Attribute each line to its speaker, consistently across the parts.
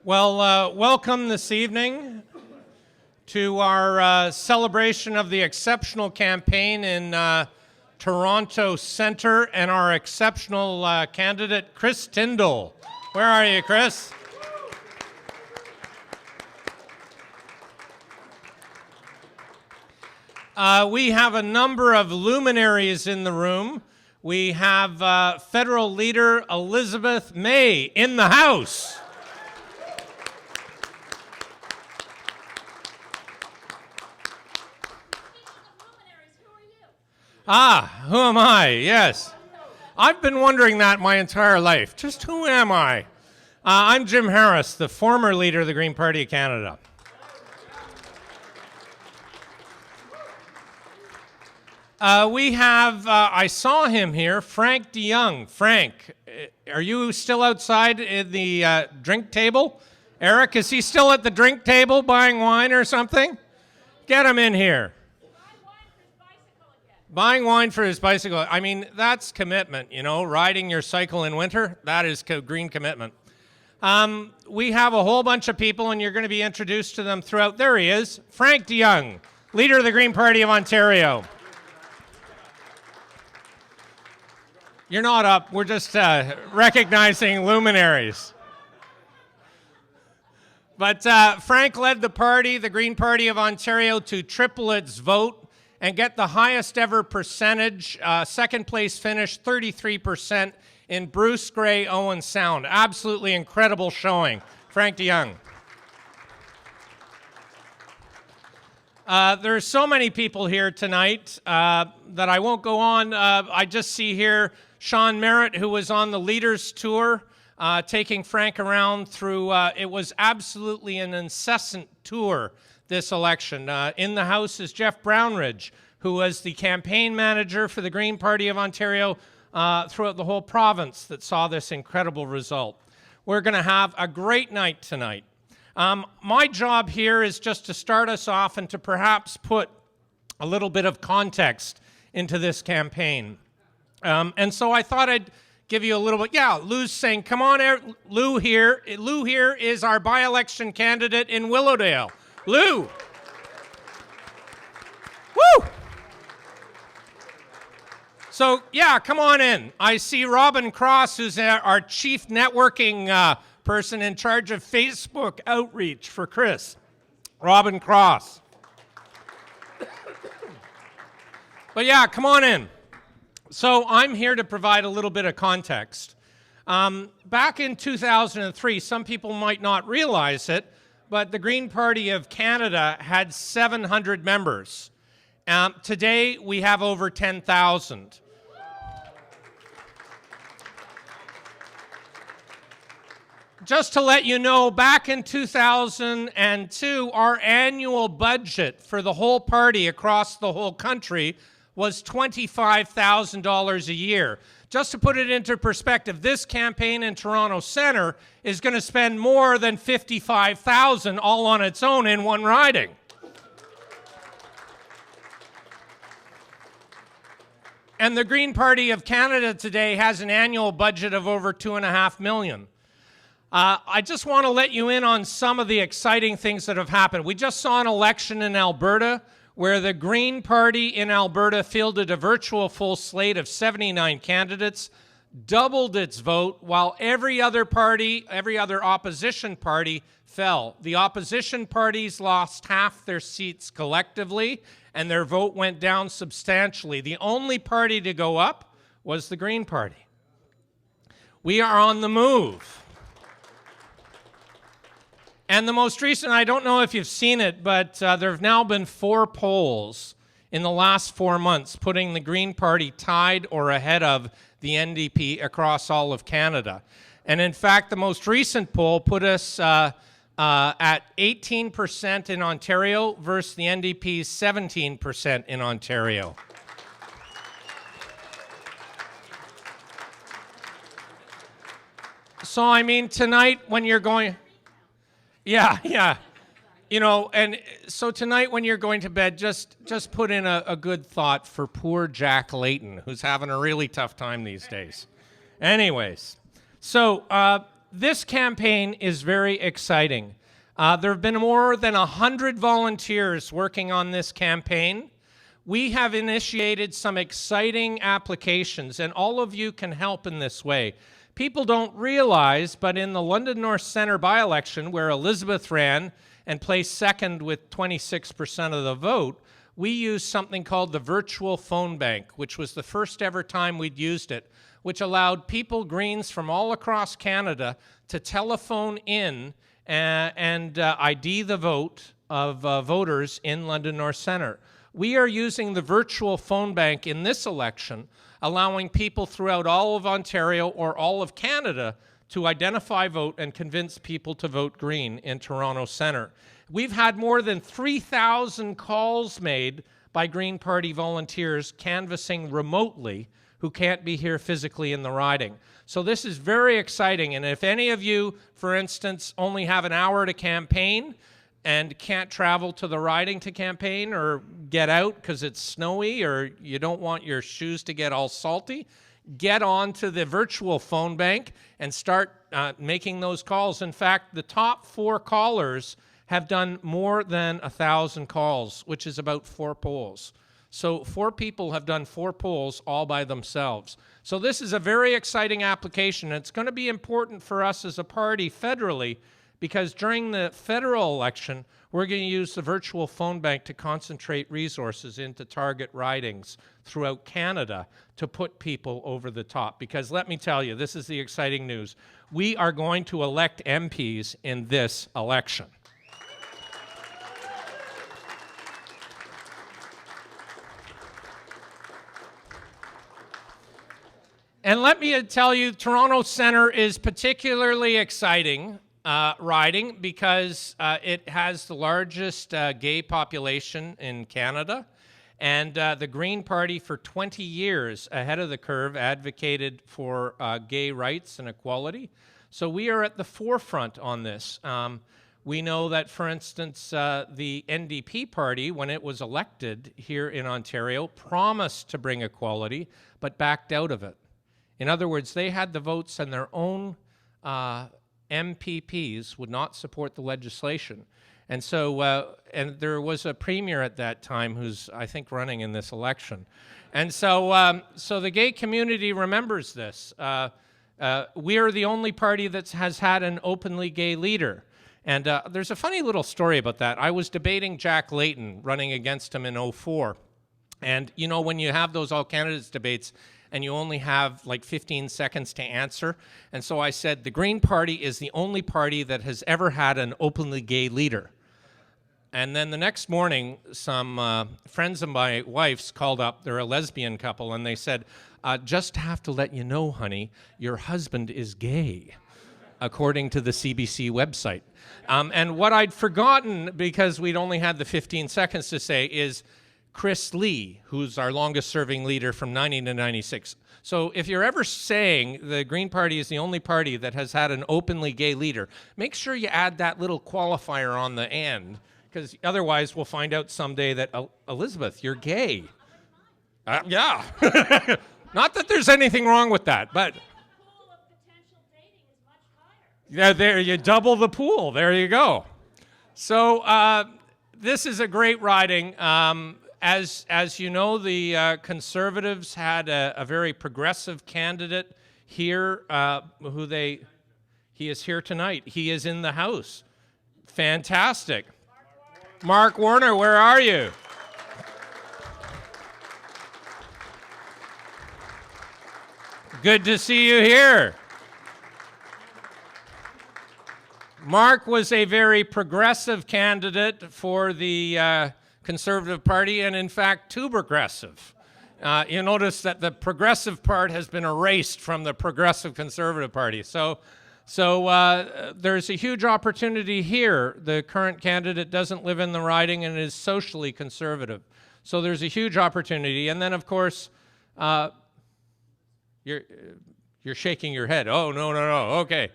Speaker 1: Welcome this evening to our celebration of the exceptional campaign in Toronto Centre and our exceptional candidate, Chris Tindal. Where are you, Chris? We have a number of luminaries in the room. We have federal leader Elizabeth May in the house. Who am I? Yes. I've been wondering that my entire life. Just who am I? I'm Jim Harris, the former leader of the Green Party of Canada. We have, I saw him here, Frank DeYoung. Frank, are you still outside at the drink table? Eric, is he still at the drink table buying wine or something? Get him in here. Buying wine for his bicycle. I mean, that's commitment, you know, riding your cycle in winter. That is green commitment. We have a whole bunch of people, and you're going to be introduced to them throughout. There he is, Frank DeYoung, leader of the Green Party of Ontario. You're not up. We're just recognizing luminaries. But Frank led the party, the Green Party of Ontario, to triple its vote and get the highest ever percentage, second place finish, 33% in Bruce Grey Owen Sound. Absolutely incredible showing. Frank DeYoung. There's so many people here tonight that I won't go on. I just see here Sean Merritt, who was on the Leaders Tour, taking Frank around through, it was absolutely an incessant tour this election. In the House is Jeff Brownridge, who was the campaign manager for the Green Party of Ontario throughout the whole province that saw this incredible result. We're going to have a great night tonight. My job here is just to start us off and to perhaps put a little bit of context into this campaign. And so I thought I'd give you a little bit. Yeah, Lou's saying, come on, Lou here. Lou here is our by-election candidate in Willowdale. Lou. Woo! So, yeah, come on in. I see Robin Cross, who's our chief networking person in charge of Facebook outreach for Chris. Robin Cross. But yeah, come on in. So I'm here to provide a little bit of context. Back in 2003, some people might not realize it, but the Green Party of Canada had 700 members. Today, we have over 10,000. Just to let you know, back in 2002, our annual budget for the whole party across the whole country was $25,000 a year. Just to put it into perspective, this campaign in Toronto Centre is going to spend more than $55,000 all on its own in one riding. And the Green Party of Canada today has an annual budget of over $2.5 million. I just want to let you in on some of the exciting things that have happened. We just saw an election in Alberta where the Green Party in Alberta fielded a virtual full slate of 79 candidates, doubled its vote, while every other opposition party fell. The opposition parties lost half their seats collectively, and their vote went down substantially. The only party to go up was the Green Party. We are on the move. And the most recent, I don't know if you've seen it, but there have now been 4 polls in the last 4 months putting the Green Party tied or ahead of the NDP across all of Canada. And in fact, the most recent poll put us at 18% in Ontario versus the NDP's 17% in Ontario. So, I mean, tonight when you're going... Yeah. You know, and so tonight when you're going to bed, just put in a good thought for poor Jack Layton, who's having a really tough time these days. Anyways, so This campaign is very exciting. There have been more than 100 volunteers working on this campaign. We have initiated some exciting applications, and all of you can help in this way. People don't realize, but in the London North Centre by-election, where Elizabeth ran and placed second with 26% of the vote, we used something called the virtual phone bank, which was the first ever time we'd used it, which allowed people, Greens from all across Canada, to telephone in and ID the vote of voters in London North Centre. We are using the virtual phone bank in this election, allowing people throughout all of Ontario or all of Canada to identify, vote, and convince people to vote Green in Toronto Centre. We've had more than 3,000 calls made by Green Party volunteers canvassing remotely who can't be here physically in the riding. So this is very exciting, and if any of you, for instance, only have an hour to campaign and can't travel to the riding to campaign or get out because it's snowy or you don't want your shoes to get all salty, get on to the virtual phone bank and start making those calls. In fact, the top 4 callers have done more than 1,000 calls, which is about 4 polls. So 4 people have done 4 polls all by themselves. So this is a very exciting application. It's going to be important for us as a party federally, because during the federal election, we're going to use the virtual phone bank to concentrate resources into target ridings throughout Canada to put people over the top. Because let me tell you, this is the exciting news. We are going to elect MPs in this election. And let me tell you, Toronto Centre is particularly exciting riding because it has the largest gay population in Canada. And the Green Party for 20 years ahead of the curve advocated for gay rights and equality. So we are at the forefront on this. We know that, for instance, the NDP party, when it was elected here in Ontario, promised to bring equality, but backed out of it. In other words, they had the votes and their own MPPs would not support the legislation. And so, and there was a premier at that time who's, I think, running in this election. And so, so the gay community remembers this. We are the only party that has had an openly gay leader. And there's a funny little story about that. I was debating Jack Layton, running against him in 2004. And, you know, when you have those all-candidates debates, and you only have like 15 seconds to answer. And so I said, the Green Party is the only party that has ever had an openly gay leader. And then the next morning, some friends of my wife's called up. They're a lesbian couple, and they said, just have to let you know, honey, your husband is gay, according to the CBC website. And what I'd forgotten, because we'd only had the 15 seconds to say, is Chris Lee, who's our longest-serving leader from 90 to 96. So if you're ever saying the Green Party is the only party that has had an openly gay leader, make sure you add that little qualifier on the end, because otherwise we'll find out someday that, Elizabeth, you're gay. Yeah. Not that there's anything wrong with that, but yeah, there you double the pool. There you go. So this is a great riding. As you know, the Conservatives had a very progressive candidate here, he is here tonight. He is in the House. Fantastic. Mark Warner, where are you? Good to see you here. Mark was a very progressive candidate for the Conservative Party, and in fact, too progressive. You notice that the progressive part has been erased from the Progressive Conservative Party. So there's a huge opportunity here. The current candidate doesn't live in the riding and is socially conservative. So there's a huge opportunity. And then, of course, you're shaking your head. Oh, no, okay.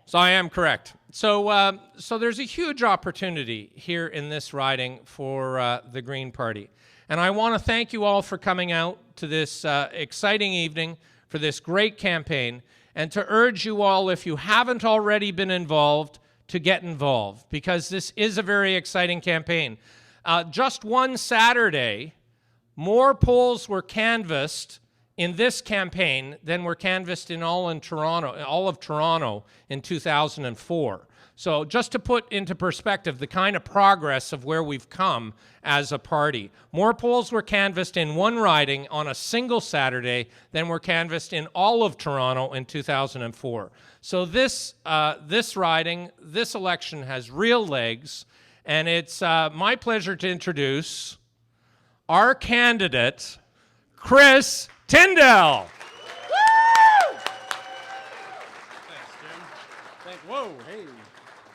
Speaker 1: So I am correct. So there's a huge opportunity here in this riding for the Green Party. And I want to thank you all for coming out to this exciting evening, for this great campaign. and to urge you all, if you haven't already been involved, to get involved, because this is a very exciting campaign. Just one Saturday, more polls were canvassed in this campaign than were canvassed in all of Toronto in 2004. So just to put into perspective the kind of progress of where we've come as a party. More polls were canvassed in one riding on a single Saturday than were canvassed in all of Toronto in 2004. So this riding, this election has real legs, and it's my pleasure to introduce our candidate, Chris Tindal.